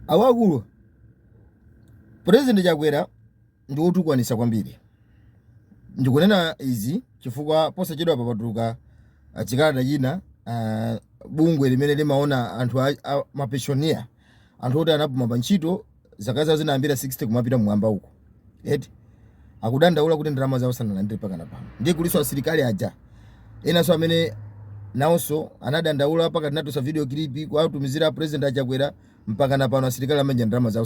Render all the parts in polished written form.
awakulu President Chakwera ndi otukwanisa kwambiri. Ndikunena izi chifukwa posachedwa papatuka chikalata china bungwe limene limaona anthu mapensioner anthu oti anapuma pa ntchito zaka zawo zinayambira 60 kumapita mmwamba uko. Akudandaula kuti ndalama zawo sanalandire pakana pano. Ndiye kuliso asilikali aja enanso amene nawonso anadandaula pakati tinatusa video clip kuwatumizira President Chakwera mpakana pano asilikali amene ndalama zawo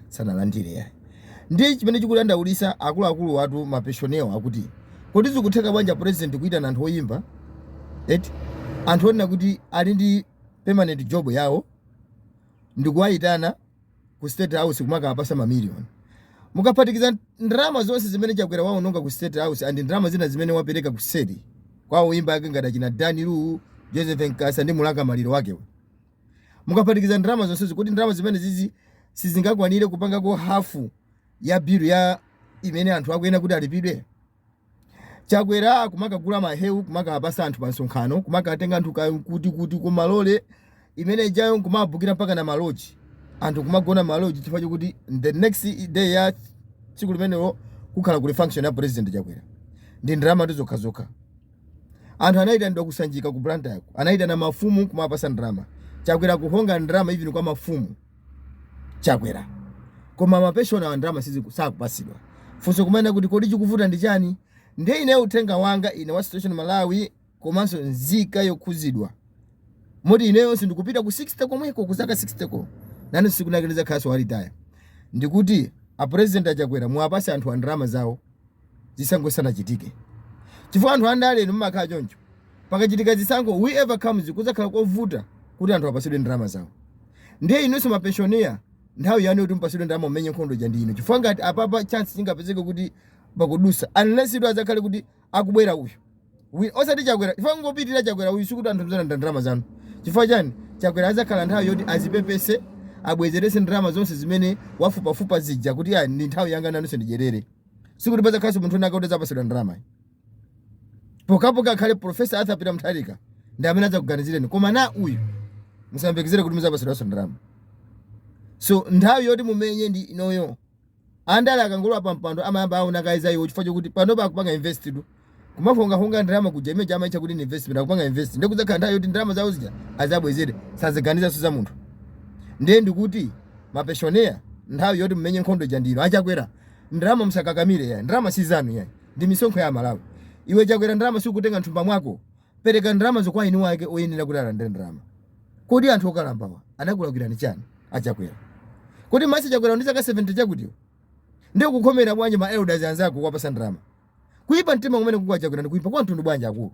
sanalandire. Ndiye chimene chikudandaulisa akuluakulu watu mapensioner akuti kodi zikutheka bwanji president kuitana anthu oyimba anthu onena kuti ali ndi permanent job yawo ndikuwayitana ku State House kumakapasa mamiliyoni. Mukaphatikiza ndalama zonse zimene Chakwera waononga ku State House andi ndalama zina zimene wapereka ku state kwa oyimba yake ngati china Danilu, Joseph Nkasa ndi Mulaka Maliro wake. Mukaphatikiza ndalama zonse kuti ndalama zimene zizi sizingakwanire kupanga ko hafu ya bill ya imene anthu akuyena kuti alipidwe. Chakwera kumakagula mahewu kumakapasa anthu pa nsonkhano kumakatenga anthu kuti ku malole imene jayo kumabukira mpaka na maloji anthu kumagona maloji chifukwa chokuti the next day ya tsiku limenelo kukhala kuli function ya President Chakwera ndi ndalama zokha. Anthu anayitanidwa kusanjika ku branda yako, anayitana mafumu kumapasa ndalama. Chakwera kuhonga ndalama even kwa mafumu Chakwera. Koma mapensioner wa ndalama sakupasidwa. Funso kumene kuti kodi chikuvuta ndi chani? Ndiye ine uthenga wanga ine wa situation Malawi komanso nzika yokhuzidwa. Moti ineyo sindikupita ku 60 komweko kuzaka 60 ko. Nani sikunakiliza khaso walitaya. Ndikuti a President Chakwera muwapase anthu ndalama zawo zisangosana chitike. Chifukwa anthu andale mumakhala choncho. Pakachitika zisango whoever comes kuzakhala kovuta kuti anthu apasidwe ndalama zawo. Ndiye inenso mapensioner nthawi yanu kuti mpasidwe ndalama umenye nkhondo jandino. Chifukwa ngati apapa chance chingapezeke kuti bakudusa unless ido azakhale kuti akubwera uyu. Osati Chakwera chifukwa ngopitirira Chakwera uyu sikuti anthu mzana ndalama zanu. Chifukwa chani Chakwera azakhala nthawi yoti azipepese abwezerese ndalama zonse zimene wafupafupa zija kuti ndi nthawi yanga nanonso ndijerere. Sikuti paza khaso munthu nakauta zapasidwa ndalama. Pokapoka khale Professor Arthur Peter Mutharika ndi amene adzakuganizireni koma na uyu musambekezere kuti muzapasidwa ndalama. So nthawi yoti mumenye ndi inoyo andala akangolwa pa mpando amayamba aona kaiza iwo chifukwa chokuti pano bakupanga invested kumafonga ndalama kuja imene chama icha kuti investment akupanga invest ndiye kuzakhala nthawi yoti ndalama zawo zija azabwezere saziganiza so za munthu. Ndiye ndikuti mapensioner nthawi yoti mumenye nkhondo jandino Achakwera ndalama msakakamire ya ndalama sizanu ya ndi misonkho ya Malawi. Iwe Chakwera ndalama sikutenga nthumba mwako pereka ndalama zokwa inu wake oyenera kuti alandire ndalama. Kodi anthu okalambawa anakulagwira ni chani Achakwera? Kodi masi Chakwera ndi zaka 70 chakutiyo ndiye kukhomera bwanje ma elders anzako kwapasa ndalama. Kuipa mtima kumene kukwa Chakwera ndi kuipa kwa mtundu bwanje akulu.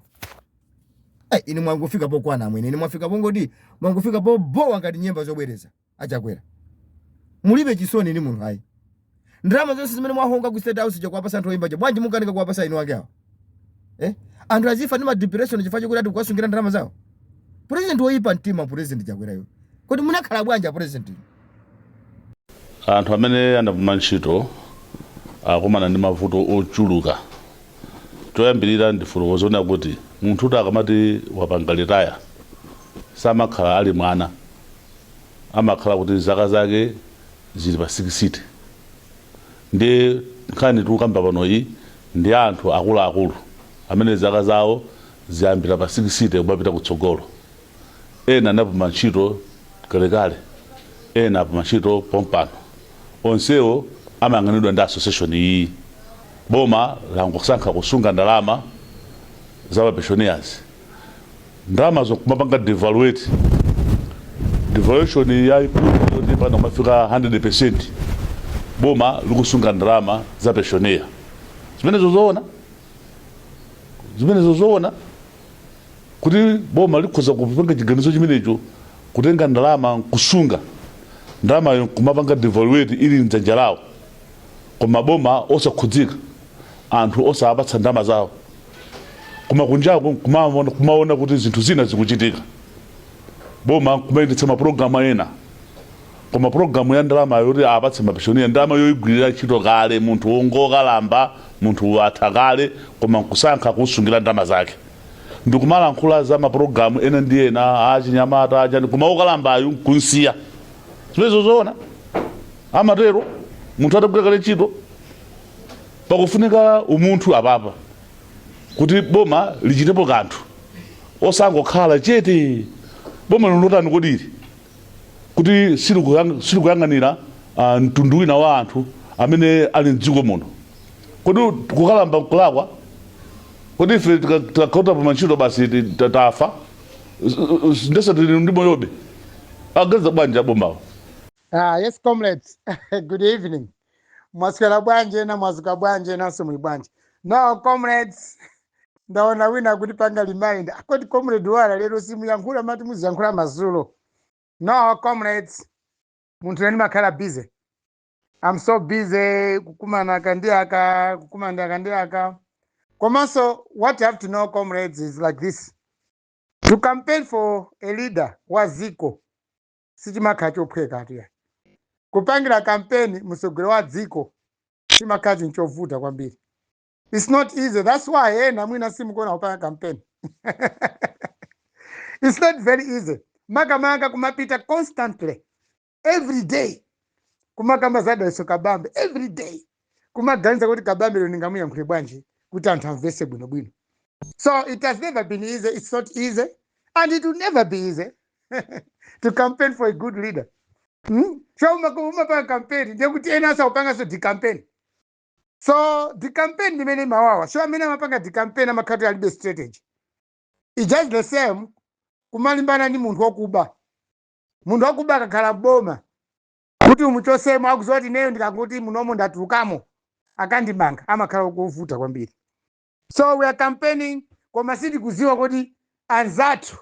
Ine mwangofika po kwana amwene ine mwafika po ngoti mwangofika po bowa ngati nyemba zobwereza Achakwera. Mulibe chisoni ni munthu hayi. Ndalama zonse zimene mwahonga ku State House kwapasa anthu oyimba bwanje mukanika kuwapasa inu wake awo. Anthu azifa ndi ma depression chifukwa chokuti ati kuwasungira ndalama zawo. President oyipa mtima President Chakwera yo. Kodi munakhala bwanje President? Anthu amene anapuma ntchito akumana ndi mavuto ochuluka. Toyambirira ndifotokozona kuti munthu uti akamati wapanga retire samakhala ali mwana. Amakhala kuti zaka zake zili pa 60. Ndiye nkhani tikukamba pano iyi ndi anthu akuluakulu amene zaka zawo ziyambira pa 60 kumapita kutsogolo. Ena anapuma ntchito kalekale, ena apuma ntchito pompano. Onsewo amayang'anidwa ndi association iyi. Boma langosankha kusunga ndalama za pensioners. Ndalama zokumapanga devaluation ya ikulu pano mafika 100%. Boma likusunga ndalama za pensioner. Zimene zozoona kuti boma likhoza kupanga chiganizo chimenecho kutenga ndalama kusunga ndalama kumapanga devaluate ili mdzanja lawo. Koma boma osakhudzika anthu osapatsa ndalama zawo. Koma kunjako kumaona kuti zinthu zina zikuchitika. Boma kumayendetsa maprogramu ena. Koma programu ya ndalama yoti apatse mapensioner ndalama yoigwirira ntchito kale munthu wongokalamba munthu athakale koma nkusankha kusungira ndalama zake. Ndikumalankhula za maprogramu ena ndi ena achinyamata achani koma wokalambayo kunsiya zimenezo zoona amatero munthu atagwira kale ntchito pakufunika umunthu apapa kuti boma lichitepo kanthu osangokhala chete boma lolotani kodiri kuti silikuyang'anira mtundu wina wa anthu amene ali mdziko muno kodi kukalamba kulakwa kodi ife tikakhala pa mantchito basi tafa ndese tili ndi moyobe ageza bwanji abomawo. Yes, comrades. Good evening. Mwaswera bwanje na mwazuka bwanje nanso muli bwanje. No, comrades. Ndaona wina kuti panga reminder. Akoti comrade wala lero simuyankhula mati muziyankhula mazulo. No, comrades. Munthu eni makhala busy. I'm so busy kukumana kandiaka. Komanso, what you have to know, comrades, is like this. To campaign for a leader wa dziko sichimakhala chophweka atiya. Kupangira campaign musogolo wa dziko simakhala chovuta kwambiri. It's not easy. That's why namwina simukona kupanga campaign. It's not very easy. Makamaka kumapita constantly every day. Kumakamba zada iso kabambe every day. Kumaganiza kuti kabambe lo ningamuyankhule bwanji kuti anthu amvese bwinobwino. So it has never been easy. It's not easy. And it will never be easy to campaign for a good leader. So umapanga campaign, ndiye kuti ena asa upanga so di campaign. So the campaign ni mene mawawa. So amene mapanga di campaign amakati alibe strategy. It's just the same kumalimbana ni munthu wakuba. Munthu wakuba akakhala boma. Kuti umuchosemo akuzoti neyo ndikakuti munomo ndatukamo akandimanga amakhala kuvuta kwambiri. So we are campaigning koma sidi kuziwa kuti anzathu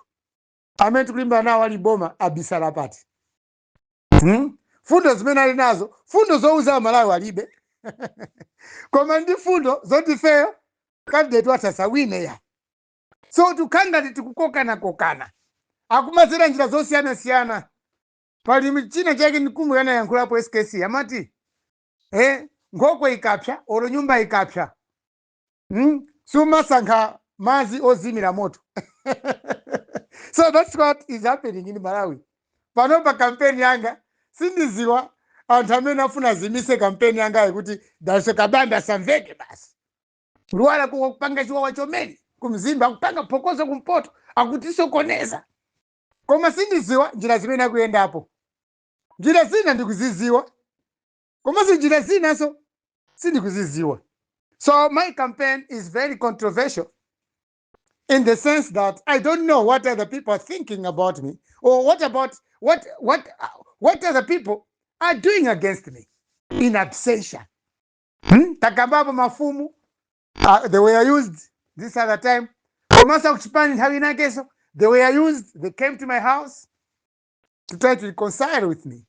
amene tikulimbana nawo ali boma abisala pati. Fundo zimene ali nazo, fundo zouza Malawi alibe. Koma ndi fundo zoti feyo candidate watasawine ya. So tukangati tikukokana. Akumazira njira zosiyana. Pali china chake ndikumbukana yankhulapo SKC amati ngokwe ikapsa olo nyumba ikapsa. Sumasankha mazi ozimira moto. So that's what is happening in Malawi. Panopa campaign yanga sindiziwa anthu amene afuna zimise campaign yanga yekuti daso kabanda samveke basi. Luwala kupanga chiwawa chomeni kumzimba akupanga phokoso kumpoto akutisokoneza. Koma sindiziwa njira zimene akuyendapo. Njira zina ndikuziziwa. Koma njira zina so sindikuziziwa. So my campaign is very controversial in the sense that I don't know what other people are thinking about me or what other people are doing against me in absentia. Takababa mafumu, they were used this other time. Komasa kuchipani havina keso, they were used, they came to my house to try to reconcile with me.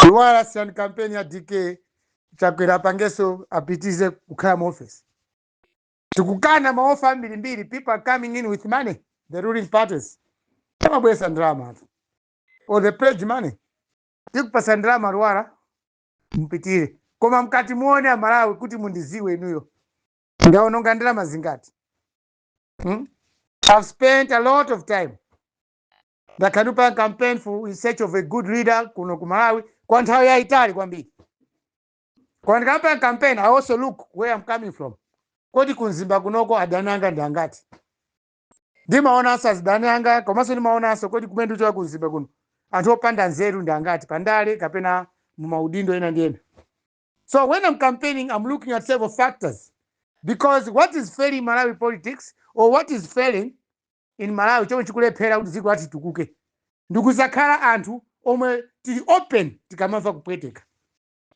Luwala siyan campaign ya DK chakwera pangeso apitize kukhala office. Tukukana maofa mbili, people are coming in with money, the ruling parties. Kama bwesa drama. Or the pledge money. Tikupasa drama Luwala mpitire. Koma mkati muone Malawi kuti mundiziwe inuyo. Ngaononga drama zingati. I've spent a lot of time. Ndakanupa campaign in search of a good leader kuno ku Malawi kwa nthawi ya itali kwambiri. Kwa ndikapa campaign I also look where I'm coming from. Kodi kunzimba kunoko adananga ndangati. Ndimaona asazidananga komanso ndimaonanso kodi kumene ndichoka kunzimba kuno. Anthu opanda nzeru ndangati pandale kapena mumaudindo ena ndi ena. So when I'm campaigning, I'm looking at several factors. Because what is failing Malawi politics or what is failing in Malawi chomwe chikulephera kuti dziko lati tukuke. Ndikusakhala anthu omwe tili open tikamamva kupweteka.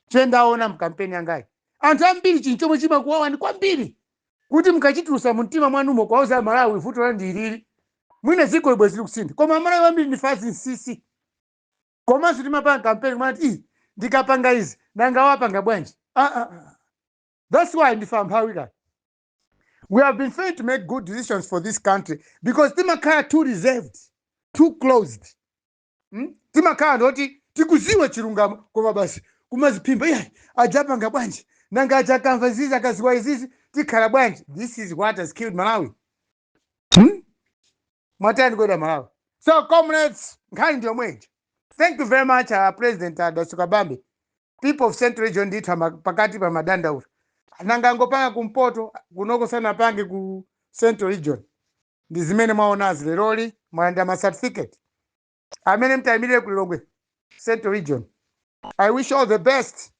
Chendaona mkampeni yangayi. Anthu ambiri chinchomwe chimakuwawa ndi kwambiri. Kuti mkachitusa mumtima mwanumo kwauza Malawi vuto la ndilili. Mwina ziko libwe zili kusindi. Koma Malawi ambiri ni fazi nsisi. Komanso timapanga campaign mwati ndikapanga izi nanga wapanga bwanji. That's why ndifambawika. We have been failed to make good decisions for this country because timakhala too reserved, too closed. Timakhala ndoti tikuziwe chilungamo koma basi kumazipimba ajapanga bwanji nanga ajakamva zizi akaziwa izizi tikhala bwanji. This is what has killed Malawi. Mwatani kwenda Malawi. So comrades, nkhani ndiyo mwenje. Thank you very much, President Dasukabambi. People of Central Region ndithu pakati pa madandaula. Nanga ngopanga kumpoto kunoko sana pange ku Central Region. Ndi zimene mwaonazi leroli mwanda ma certificate. Amene mtayimire ku Lilongwe Central Region. I wish all the best.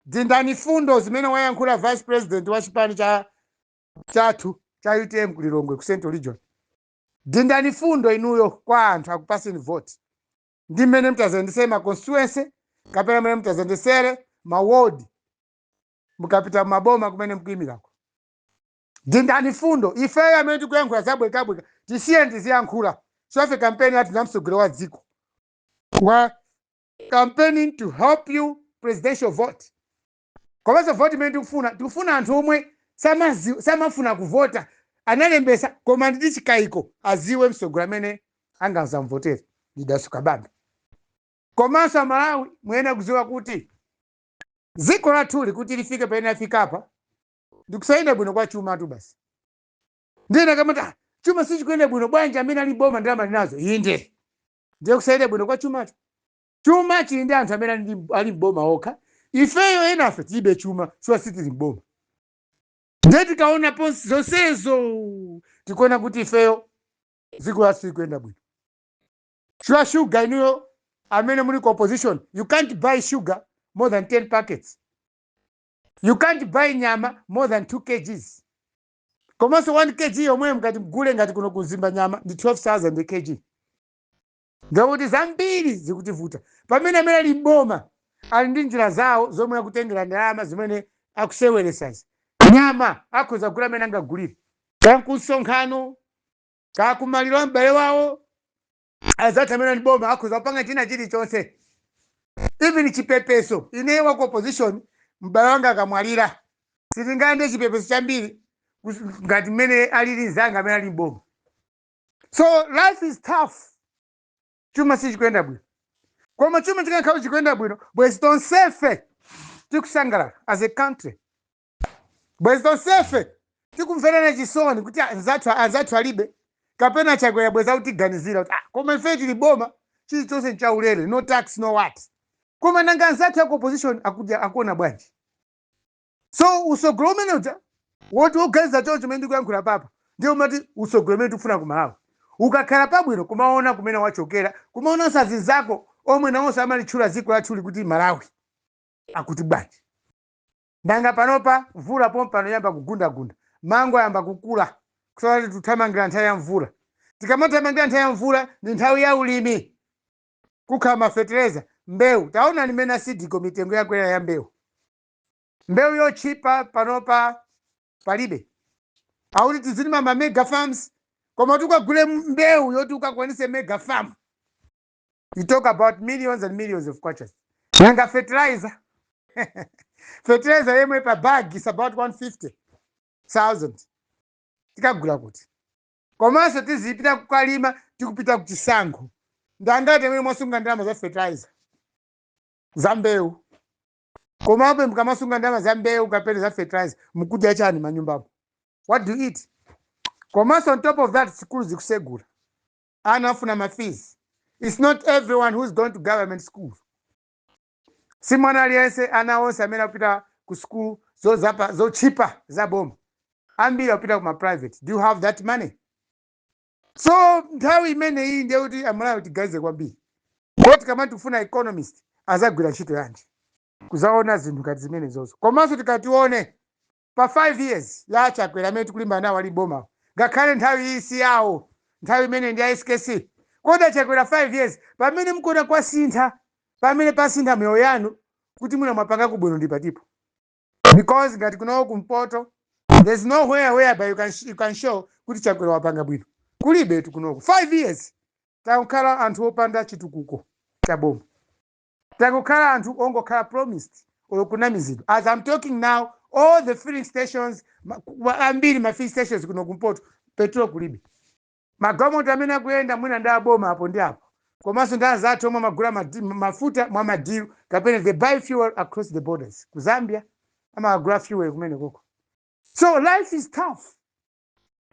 Dindani fundo zimene wayankhula Vice President wa chipani chathu cha UTM ku Lilongwe ku Central Region. Dindani fundo inuyo kwa anthu akupaseni vote. Ndi mmene mtazendesere ma constituency kapena mmene mtazendesere ma ward mukapita maboma kumene mkuyimirako. Dindani fundo ifeyo amene tikuyankhula zabwekabweka tisiye ndiziyankhula. Sofe campaign yathu namsogolo wa dziko. We're campaigning to help you presidential vote. Komanso vote imene tikufuna anthu omwe samafuna kuvota analembesa koma ndi chikayiko aziwe msogolo amene angazamvotere ndi Dasukabambi. Komanso Malawi mwene kuziwa kuti dziko lathuli kuti lifike pene afika apa ndikusayenda bwino kwa chuma tu basi. Ndina kamata chuma sichikuyenda bwino bwanji amene ali boma ndalama linazo inde. Ndiye kusayenda bwino kwa chuma tu. Chuma chili ndi anthu amene ali boma okha. Ifeyo enafe tibe chuma so sitili mboma. Ndiye tikaona ponsi zonsezo tikuona kuti ifeyo dziko lathu kuyenda bwino. Sugar inuyo amene muli opposition, you can't buy sugar more than 10 packets. You can't buy nyama more than 2 kgs. Komanso 1 kg yomwe mkati mgule ngati kuno kuzimba nyama ndi 12,000 kg. Ngakuti zambiri zikutivuta. Pamene amene ali mboma ali ndi njira zawo zomwe akutengera ndalama zimene akuseweresazi. Nyama akhoza kugula amene angagulire. Kankusonkhano kakumaliro mbale wawo azati amene ali boma akhoza kupanga china chilichonse. Even chipepeso ine wako opposition mbale wanga akamwalira sitingande chipepeso chambiri ngati mmene alili nzanga amene ali boma. So life is tough. Chuma sichikuyenda bwino. Koma chuma chikakhala chikuyenda bwino bwezi tonsefe tikusangalala as a country. Bwezi tonsefe tikumverera chisoni kuti anzathu alibe kapena chakwera bweza kutiganizira kuti koma ife tili boma chilichonse nchaulere, no tax no what. Koma nanga anzathu ya opposition akuona bwanji. So usogolo umene uja woti uganiza choncho chimene ndikuyankhula papa ndiye umati usogolo umene tikufuna ku Malawi. Ukakhala pabwino kumaona kumene wachokera, kumaona sazi zako omwe nawonso amalitchula dziko lathu kuti Malawi akuti bwanji. Nanga panopa mvula pompano yamba kugundagunda, mango yamba kukula kusala tuthamangira nthawi ya mvula. Tikamathamangira nthawi ya mvula ndi nthawi ya ulimi. Kukhala mafetereza, mbewu, taona nimene asidiko mitengo yakwera ya mbewu. Mbewu yochipa panopa palibe. Auti tizilima ma mega farms, koma tukagule mbewu yoti ukakwanise mega farm. You talk about millions and millions of kwacha. Nanga fertilizer. Fertilizer yemwe pa bag is about 150,000. Tikagula kuti. Komanso tizipita kukalima tikupita kuchisango. Ndangati mwe mwasunga ndalama za fertilizer. Za mbewu. Komabe mkamasunga ndalama za mbewu kapele za fertilizer mukudya chani manyumbapo. What do you eat? Komanso on top of that schools zikusegula. Anafuna ma fees. It's not everyone who's going to government school. Simwana aliyense anaonse amene apita ku school zo cheaper za boma. Ambiri apita ku ma private. Do you have that money? So nthawi imene iyi ndiye kuti Amalawi tigaze kwambiri. Koti kama tikufuna economist azagwira ntchito yanji. Kuzaona zinthu ngati zimene zozo. Komanso tikatione pa 5 years ya chakwera amene tikulimba nawo ali boma. Ngakhale nthawi iyi si yawo. Nthawi imene ndi ya SKC. Koda chakwera 5 years pamene mkuona kwa sintha pamene pasintha moyo yanu kuti muna mapanga kubwino ndi patipo. Because ngati kuno kumpoto there's nowhere whereby you can show kuti chakwera wapanga bwino. Kulibe tu kunoko 5 years takukhala anthu opanda chitukuko cha boma. Takukhala anthu ongokhala promised olokunamizidwa. As I'm talking now, all the filling stations ambiri ma filling stations kuno kumpoto petrol kulibe. Magamoti amene akuyenda mwina nda boma hapo ndi hapo. Komanso nda zathu omwe magula mafuta mwa madiru kapena they buy fuel across the borders. Ku Zambia ama agula fuel kumene koko. So life is tough.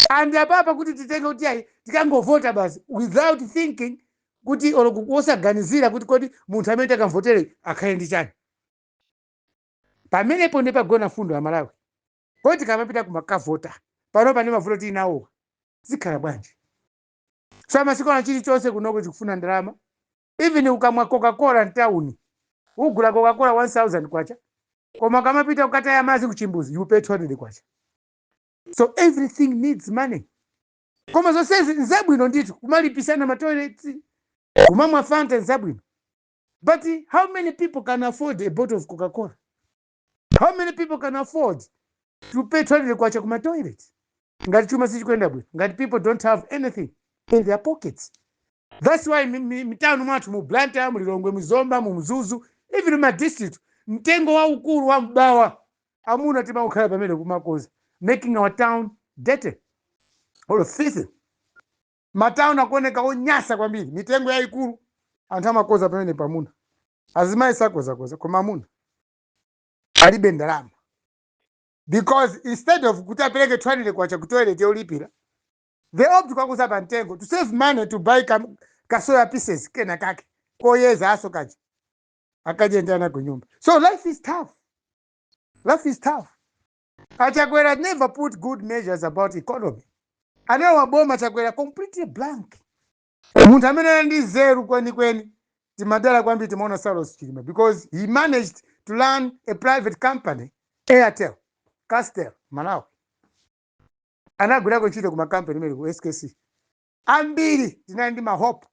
And apapa kuti titenge kuti ayi tikangovota basi without thinking kuti osaganizira kuti kodi munthu amene takamvotere akhale ndi chani. Pamenepo ndi pagona fundo ya Malawi. Kodi kamapita kumakavota pano pane mavuto tinawo zikhala bwanji. So amasikona chilichonse kunoko chikufuna ndalama. Even ukamwa Coca-Cola mtauni ugula Coca-Cola 1000 kwacha, koma kamapita ukataya madzi kuchimbuzi you pay 200 kwacha. So everything needs money. Koma zonsezi nzabwino ndithu kumalipisana matoilets, kumamwa Fanta nzabwino. But how many people can afford a bottle of Coca-Cola? How many people can afford to pay 200 kwacha kuma toilet? Ngati chuma sichikwenda bwino. Ngati people don't have anything in their pockets. That's why mitano mwatu mu Blantyre, mu Lilongwe, mu Zomba, mu Mzuzu, even in my district, mtengo wa ukuru wa mbawa amuna tima ukhala pamene kumakoza, making our town dirty or filthy. Matown akoneka onyasa kwambiri, mitengo ya ikulu anthu amakoza pamene pamuna. Azimayi sakoza koma amuna alibe ndalama. Because instead of kuti apereke 200 kwacha ku toilet yolipira, they opt kukakuza pa mtengo to save money to buy kasoya pieces kena kake koyeza aso kachi akajendana ku nyumba. So life is tough. Life is tough. Achakwera never put good measures about economy. Anayo waboma Chakwera completely blank. Munthu amene ndi zero kweni timadala kwambiri timaona Saulos Chilima because he managed to run a private company, Airtel, Castel, Malawi. Anagwira kuchita kuma company mele ku SKC. Ambiri tinandi mahope.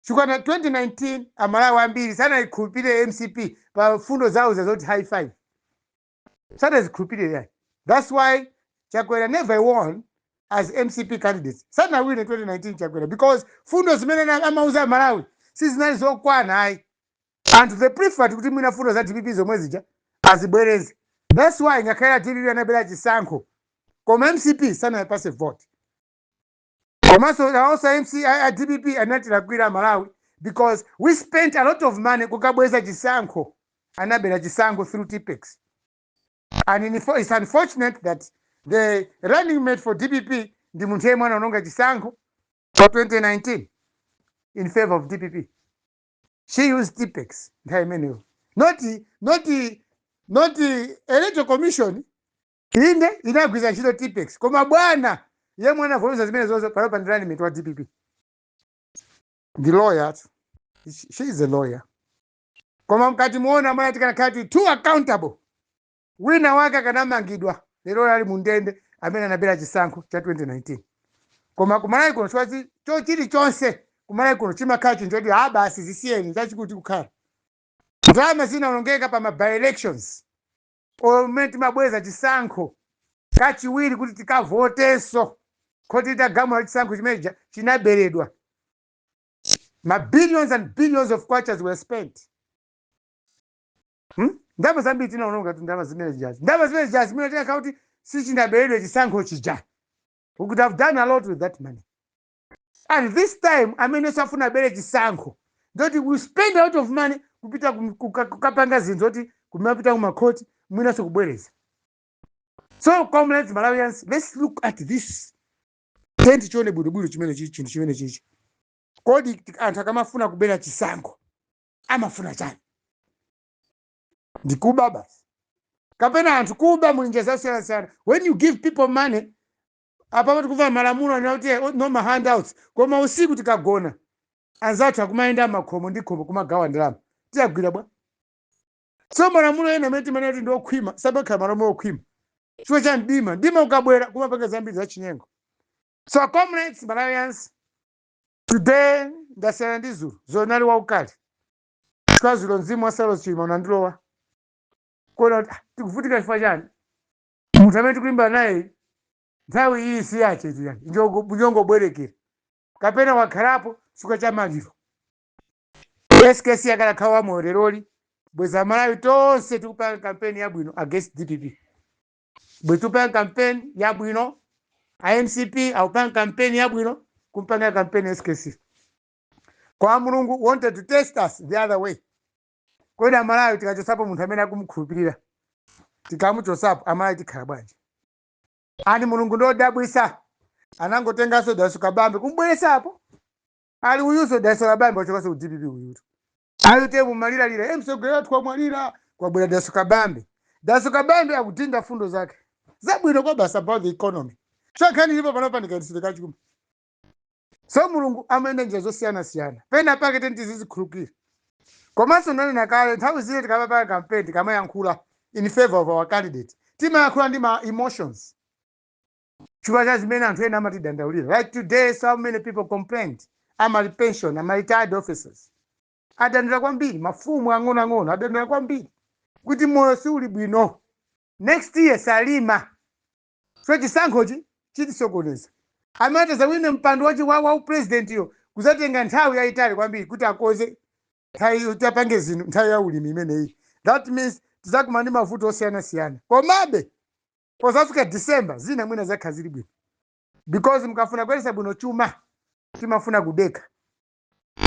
Chukwana 2019 Amalawi ambiri sana ikhulupire MCP pa fundo zawo zazoti high five. Sana ikhulupire yayi. That's why Chakwera never won as MCP candidates. Sana win in 2019 Chakwera because fundo zimene amauza Malawi sizinali zokwana hayi. And they prefer kuti mwina fundo za DPP zomwe zija azibwereze. That's why ngakhala DPP anabera chisankho. Koma MCP sana yapase vote. Koma so also DPP anatira kwira Malawi because we spent a lot of money kukabweza chisankho. Anabera chisankho through TPEX. And it's unfortunate that the running mate for DPP ndi munthu yemwe anonga chisankho for 2019 in favor of DPP. She used TPEX. Not the electoral commission. Inde inagwiza ntchito TPEX. Koma bwana yemwe anavoluza zimene zonse palopa ndi running mate wa DPP. The lawyer, she is a lawyer. Koma mkati muona mwana tikana kati too accountable. Wina wake kanamangidwa lero ali mundende amene anabera chisankho cha 2019. Koma kumalawi kuno chwazi chili chonse kumalawi kuno chimakhala chintoti basi zisiyeni chachikuti kukhala. Ndalama zinaonongeka pa by elections. Omenti mabweza chisankho kachiwiri kuti tikavoteso kuti tagamula chisankho chimene chinaberedwa. Billions and billions of kwacha were spent. Ndaba zambiri tinaononga ndaba zimene zijazi. Ndaba zimene zijazi zimene teka kuti sichinaberedwa chisankho chija. We could have done a lot with that money. And this time, amene safuna bere chisankho. Ndoti we spend a lot of money kupita kukapanga zinthu kuti kumapita kumakoti mwina sokubwereza. So comrades Malawians, let's look at this. Tenti chone bwino chimene chichi chinthu chimene chichi. Kodi anthu akamafuna kubera chisankho amafuna chani? Ndikuba basi. Kapena anthu kuba mulinjeza sana. When you give people money, apa kuva malamulo anauti no handouts. Koma usiku tikagona. Anzathu akumayenda makhomo ndi khomo kumagawa ndalama. Tiyagwira bwa. So malamulo ena amene timanena ndi okhwima, sabakhala malamulo okhwima. Chifukwa cha ndima ukabwera kumapanga zambiri za chinyengo. So comrades Malawians, today ndasera ndi Zulu zonali waukali. Chifukwa Zulu mzimu wa Saulos Chilima unandilowa. Kona tikuvutika chifukwa chani? Munthu amene tikulimba naye nthawi iyi si yache tu yani. Njongo bwerekera. Kapena wakhalapo chifukwa cha maliro. SKC akalakhawa moreroli. Bweza Malawi tonse tikupanga kampeni yabwino against DPP. Bwe tupanga kampeni yabwino IMCP aupanga kampeni yabwino kumpanga kampeni SKC. Kwa Mulungu wanted to test us the other way. Kwenda Malawi tikachosapo munthu amene akumukhulupirira. Tikamuchosapo Amalawi tikhala bwanji. Ani Mulungu ndo dabwisa. Anangotenga soda sukabambe kumbweresapo. ali uyuso daso kabambe ochokaso ku DPP uyuto ayute mumalira lira emsogolera twamwalira kwabwera daso kabambe akutinda fundo zake zabwino kwa basa about the economy chakani lipo panopanika ndisika chuma so mulungu amene nje zosiyana pena pake tenti zizikhulukira komanso nani nakale nthawi zile tikapa pa campaign kama yankhula in favor of our candidate timayankhula ndi ma emotions chifukwa cha zimene anthu ena amatidandaulira like today so many people complained amali pension amali retired officers adanira kwambiri mafumu ang'ono adanira kwambiri kuti moyo si uli bwino next year salima so chisankhochi chitisokoneza amateza wine mpando wa president yo kuzatenga nthawi yayitali kwambiri kuti akoze tapange zinthu nthawi ya ulimi imeneyi that means tizakumana ndi mavuto osiyana komabe posafika December zina mwina zakha zili bwino because mkafuna kwelesa bwino chuma timafuna kudeka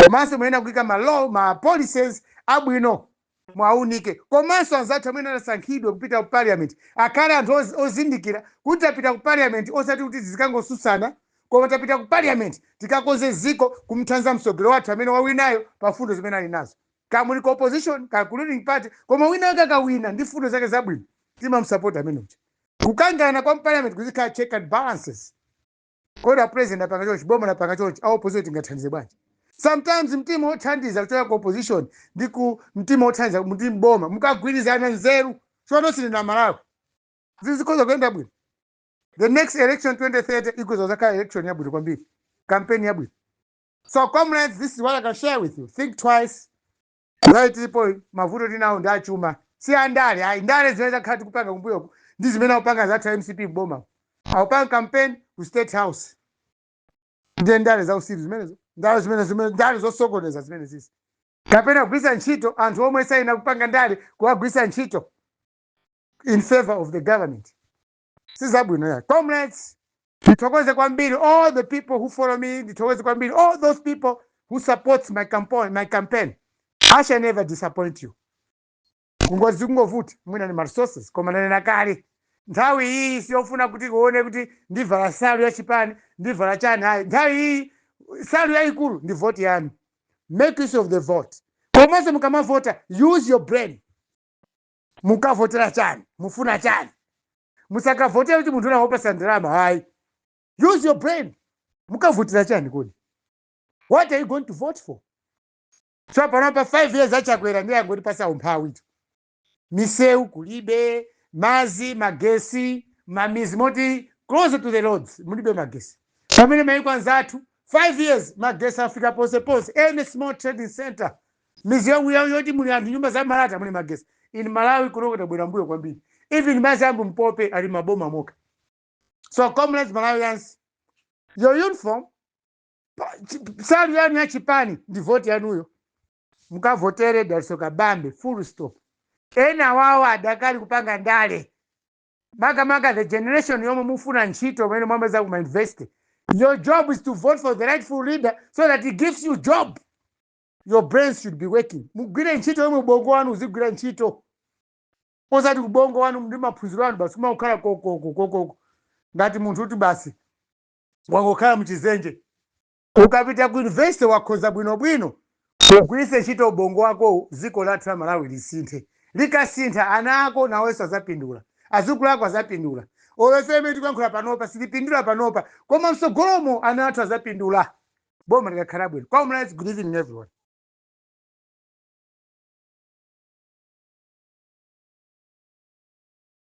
komanso mwina kuika ma policies abwino mwaunike komanso anzathu amene anasankhidwe kupita ku parliament akhale anthu ozindikira kuti apita ku parliament osati kuti zikangosusana koma tapita ku parliament tikakoze ziko kumthanza msogolero wathu amene wawinayo pa fundo zimene ali nazo kamuli ku opposition ka ruling party koma wina akakawina ndi fundo zake zabwino timamsupport amene uja kukangana kwa parliament kuzikhala check and balances koda president apanga chonchi boma lapanga chonchi a opposition ingathandize bwanji sometimes mtima othandiza kuchoka ku opposition ndi ku mtima othandiza mtima boma mukagwirizana nzeru sono sili na Malawi zizikoza kwenda bwino the next election 2030 ikuzo zakhala election yabwino kwambiri campaign yabwino so comrades this is what I can share with you think twice right people mavuto tinawo ndi achuma si andale ayi ndale zinaweza khati kupanga kumbuyo ndi zimene upanga zathu MCP boma awupanga campaign ku State House ndi ndale za usiru zimenezo ndale zosokoneza zimene sisi kapena kugwisa ntchito anthu omwe saina kupanga ndale kuwagwisa ntchito in favor of the government sizabwino ya comrades ndithokoze kwambiri all the people who follow me ndithokoze kwambiri all those people who support my campaign I shall never disappoint you kungozi kungovuta mwina ni resources koma nena kale nthawi hii siyofuna kuti kuone kuti ndivala salu ya chipani ndivala chani hayi nthawi hii salu ya ikulu ndi vote yanu make use of the vote komanso mukamavota use your brain mukavotera chani mufuna chani musakavotera kuti munthu unawopasa ndalama hayi use your brain mukavotera chani kodi what are you going to vote for so panopa 5 years achakwera ndiye angoti pasa umphawi miseu kulibe mazi magesi mamizi moti closer to the roads mulibe magesi pamene maiko anzathu 5 years magesi afika pose any small trading center mizi yangu yoti muli anthu nyumba za malata muli magesi in Malawi kunokota bwera mbuyo kwambiri even mazi yangu mpope ali maboma moka so comrades Malawians your uniform salu yanu ya chipani ndi vote yanuyo mukavotere Daliso Kabambe full stop ena wawo adakali kupanga ndale maga the generation yomwe mufuna ntchito mwene mwameza kuma invest your job is to vote for the rightful leader so that he gives you job your brains should be working mugwire ntchito yomwe ubongo wanu uzigwira ntchito osati ubongo wanu ndi maphunziro anu basi kumakhala koko ngati munthu kuti basi wangokhala mchizenje ukapita ku invest wakhoza bwinobwino ugwirise ntchito ubongo wako ziko lathu la Malawi lisinthe likasintha ana ako nawenso azapindula azukulu ako azapindula olefeme tikuyankhula panopa silipindula panopa koma msogolomo ana athu azapindula boma likakhala bwino comrades good evening everyone